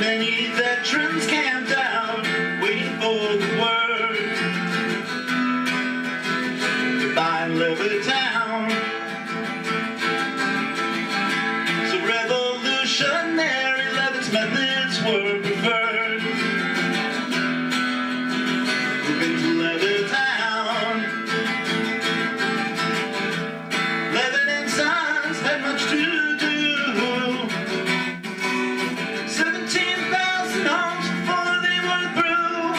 Many veterans camped out, waiting for the word to find Levittown. So revolutionary Levitt's methods were preferred. Moving to Levittown, Levitt and Sons had much to do. 17,000 homes before they were through.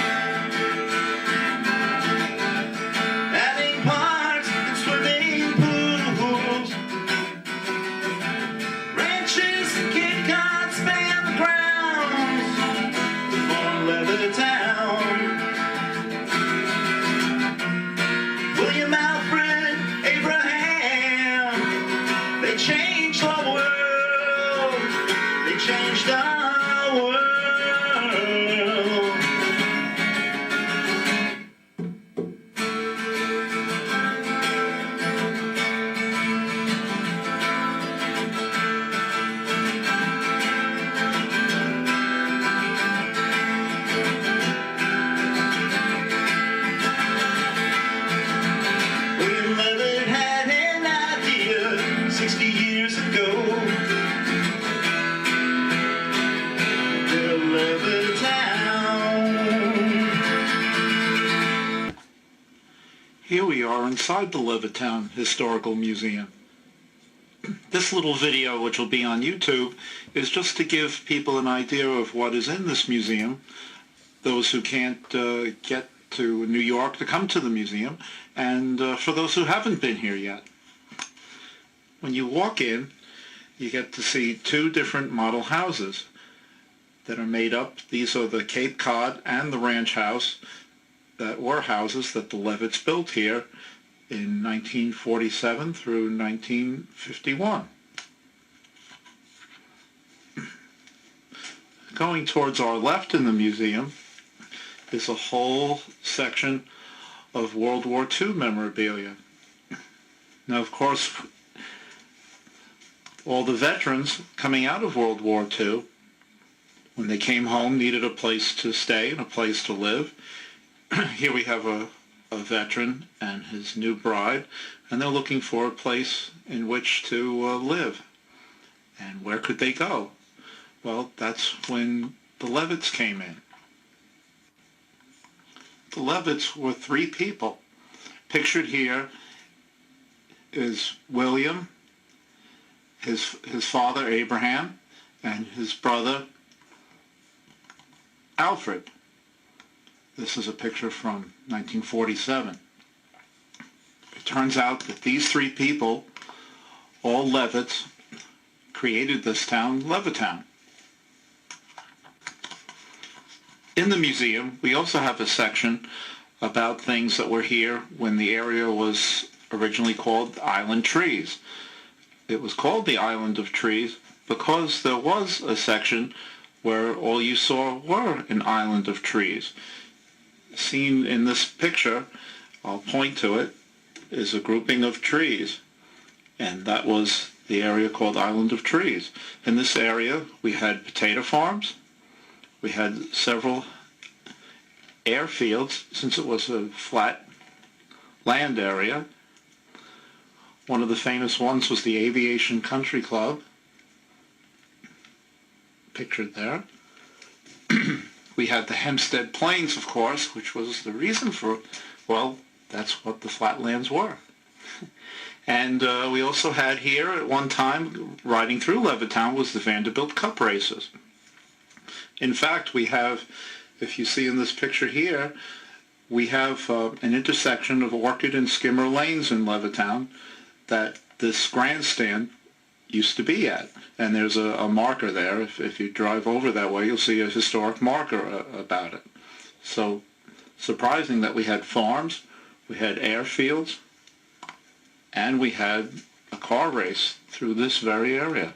Adding parks and swimming pools. Ranches and Cape Cod span the grounds before Levittown. William Alfred, Abraham, they changed the world. They changed our world. William Levitt had an idea 60 years ago. Levittown. Here we are inside the Levittown Historical Museum. This little video, which will be on YouTube, is just to give people an idea of what is in this museum, those who can't get to New York to come to the museum, and for those who haven't been here yet. When you walk in, you get to see two different model houses that are made up. These are the Cape Cod and the Ranch House that were houses that the Levitts built here in 1947 through 1951. Going towards our left in the museum is a whole section of World War II memorabilia. Now, of course, all the veterans coming out of World War II, when they came home, needed a place to stay and a place to live. Here we have a veteran and his new bride, and they're looking for a place in which to live. And where could they go? Well, that's when the Levitts came in. The Levitts were three people. Pictured here is William, his father Abraham, and his brother Alfred. This is a picture from 1947. It turns out that these three people, all Levitts, created this town, Levittown. In the museum, we also have a section about things that were here when the area was originally called Island Trees. It was called the Island of Trees because there was a section where all you saw were an island of trees. Seen in this picture, I'll point to it, is a grouping of trees, and that was the area called Island of Trees. In this area, we had potato farms, we had several airfields, since it was a flat land area. One of the famous ones was the Aviation Country Club, pictured there. We had the Hempstead Plains, of course, which was the reason for, well, that's what the flatlands were. And we also had here at one time, riding through Levittown, was the Vanderbilt Cup races. In fact, we have, if you see in this picture here, we have an intersection of Orchid and Skimmer Lanes in Levittown that this grandstand used to be at. And there's a marker there. If you drive over that way, you'll see a historic marker about it. So surprising that we had farms, we had airfields, and we had a car race through this very area.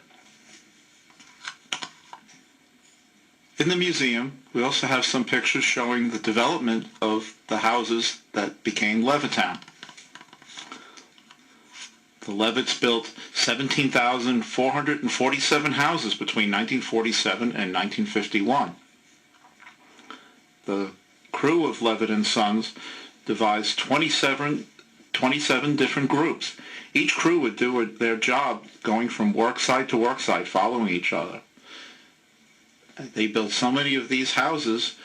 In the museum, we also have some pictures showing the development of the houses that became Levittown. The Levitts built 17,447 houses between 1947 and 1951. The crew of Levitt and Sons devised 27 different groups. Each crew would do their job going from work site to work site, following each other. They built so many of these houses,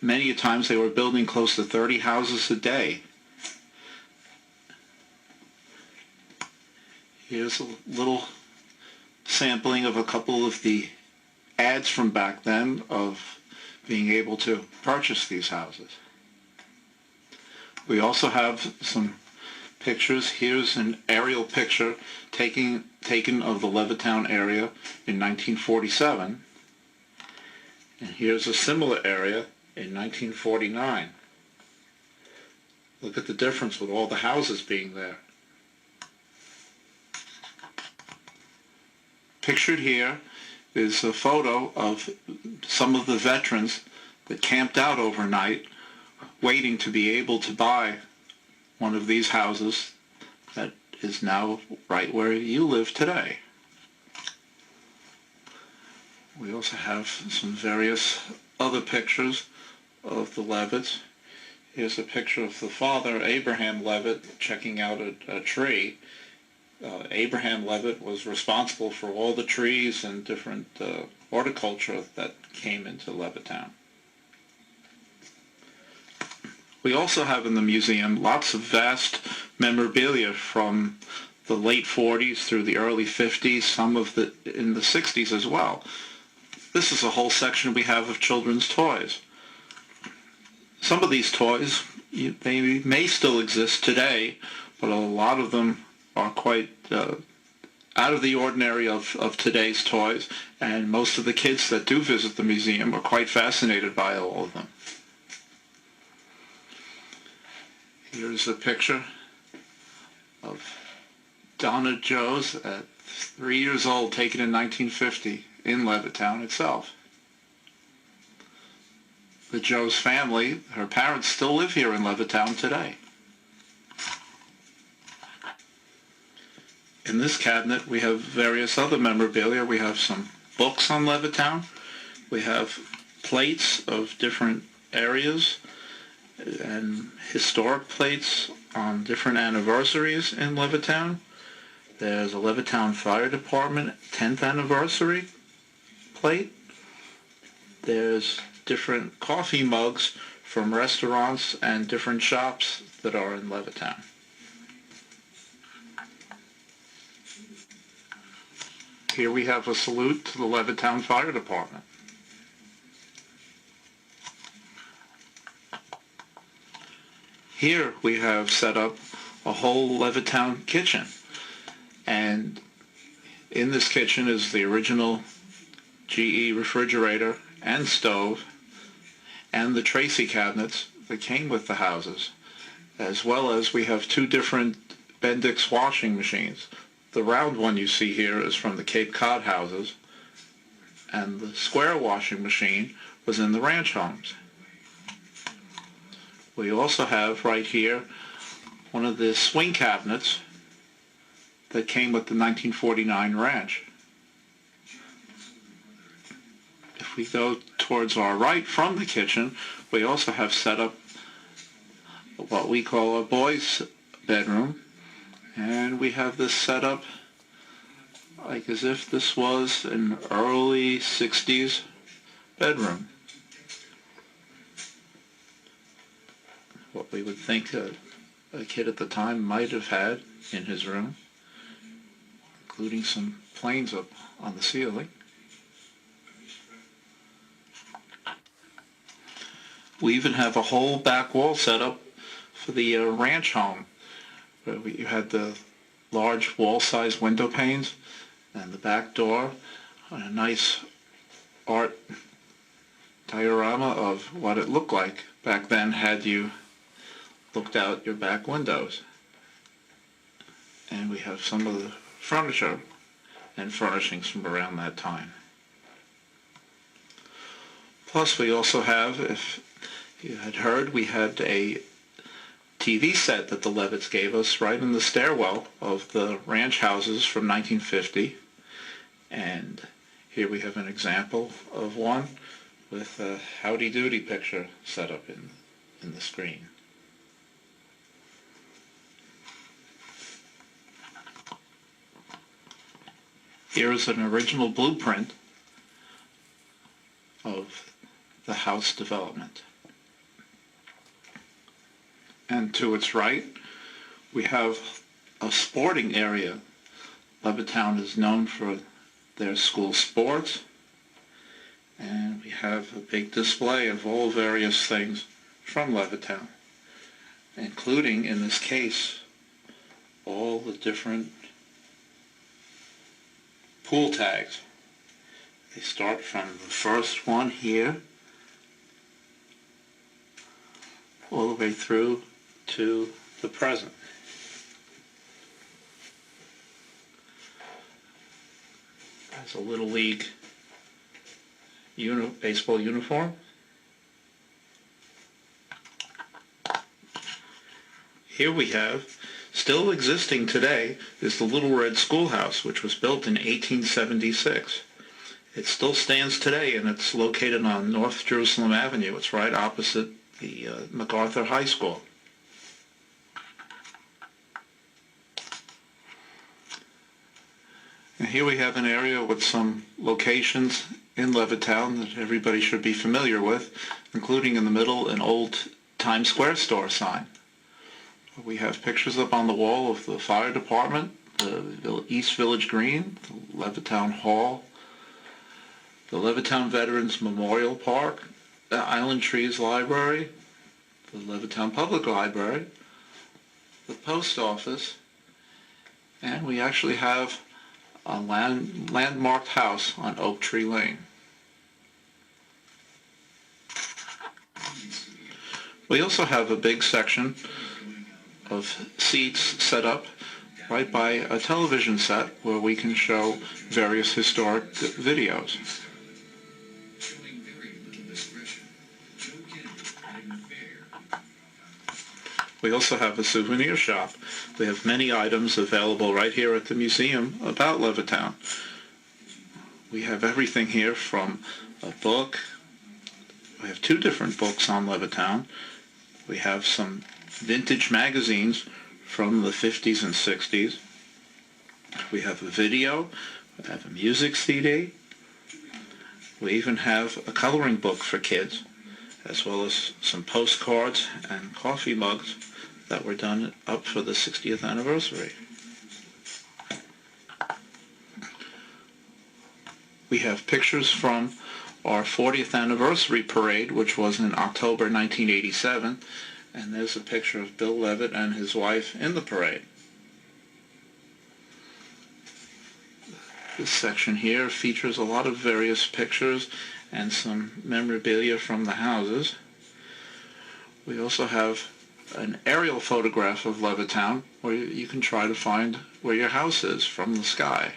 many times they were building close to 30 houses a day. Here's a little sampling of a couple of the ads from back then of being able to purchase these houses. We also have some pictures. Here's an aerial picture taken of the Levittown area in 1947. And here's a similar area in 1949. Look at the difference with all the houses being there. Pictured here is a photo of some of the veterans that camped out overnight waiting to be able to buy one of these houses that is now right where you live today. We also have some various other pictures of the Levitts. Here's a picture of the father, Abraham Levitt, checking out a tree. Abraham Levitt was responsible for all the trees and different horticulture that came into Levittown. We also have in the museum lots of vast memorabilia from the late 40s through the early 50s, some of the in the 60s as well. This is a whole section we have of children's toys. Some of these toys, they may still exist today, but a lot of them are quite out of the ordinary of today's toys, and most of the kids that do visit the museum are quite fascinated by all of them. Here's a picture of Donna Joes at 3 years old, taken in 1950 in Levittown itself. The Joes family, her parents still live here in Levittown today. In this cabinet we have various other memorabilia. We have some books on Levittown. We have plates of different areas and historic plates on different anniversaries in Levittown. There's a Levittown Fire Department 10th anniversary plate. There's different coffee mugs from restaurants and different shops that are in Levittown. Here we have a salute to the Levittown Fire Department. Here we have set up a whole Levittown kitchen, and in this kitchen is the original GE refrigerator and stove and the Tracy cabinets that came with the houses, as well as we have two different Bendix washing machines. The round one you see here is from the Cape Cod houses, and the square washing machine was in the ranch homes. We also have right here one of the swing cabinets that came with the 1949 ranch. If we go towards our right from the kitchen, we also have set up what we call a boys' bedroom, and we have this set up like as if this was an early 60s bedroom. What we would think a kid at the time might have had in his room, including some planes up on the ceiling. We even have a whole back wall set up for the ranch home, where you had the large wall-sized window panes and the back door, and a nice art diorama of what it looked like back then had you looked out your back windows. And we have some of the furniture and furnishings from around that time. Plus we also have, if you had heard, we had a TV set that the Levitts gave us right in the stairwell of the ranch houses from 1950. And here we have an example of one with a Howdy Doody picture set up in the screen. Here is an original blueprint of the house development. And to its right, we have a sporting area. Levittown is known for their school sports, and we have a big display of all various things from Levittown, including, in this case, all the different pool tags. They start from the first one here all the way through to the present. There's a Little League baseball uniform. Here we have, still existing today, is the Little Red Schoolhouse, which was built in 1876. It still stands today, and it's located on North Jerusalem Avenue. It's right opposite the MacArthur High School. And here we have an area with some locations in Levittown that everybody should be familiar with, including in the middle an old Times Square store sign. We have pictures up on the wall of the fire department, the East Village Green, the Levittown Hall, the Levittown Veterans Memorial Park, the Island Trees Library, the Levittown Public Library, the post office, and we actually have a landmarked house on Oak Tree Lane. We also have a big section of seats set up right by a television set where we can show various historic videos. We also have a souvenir shop. We have many items available right here at the museum about Levittown. We have everything here from a book. We have 2 different books on Levittown. We have some vintage magazines from the 50s and 60s. We have a video. We have a music CD. We even have a coloring book for kids, as well as some postcards and coffee mugs that were done up for the 60th anniversary. We have pictures from our 40th anniversary parade, which was in October 1987, and there's a picture of Bill Levitt and his wife in the parade. This section here features a lot of various pictures and some memorabilia from the houses. We also have an aerial photograph of Levittown where you can try to find where your house is from the sky.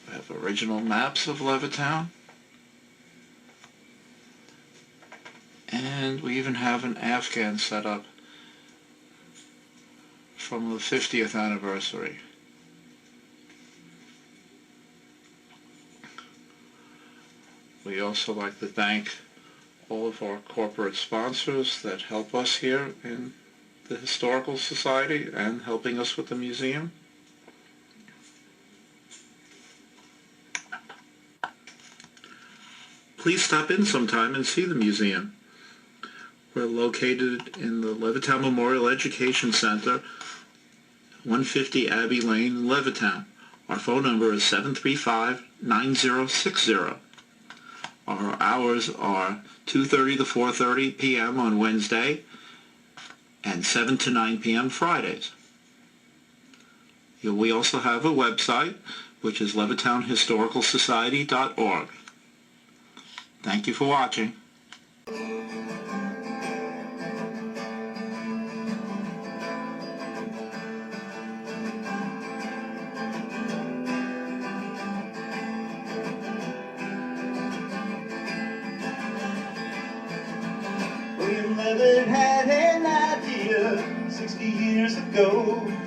We have original maps of Levittown. And we even have an Afghan set up from the 50th anniversary. We also like to thank all of our corporate sponsors that help us here in the Historical Society and helping us with the museum. Please stop in sometime and see the museum. We're located in the Levittown Memorial Education Center, 150 Abbey Lane in Levittown. Our phone number is 735-9060. Our hours are 2:30 to 4:30 p.m. on Wednesday and 7 to 9 p.m. Fridays. We also have a website, which is levittownhistoricalsociety.org. Thank you for watching. William Levitt had an 60 years ago.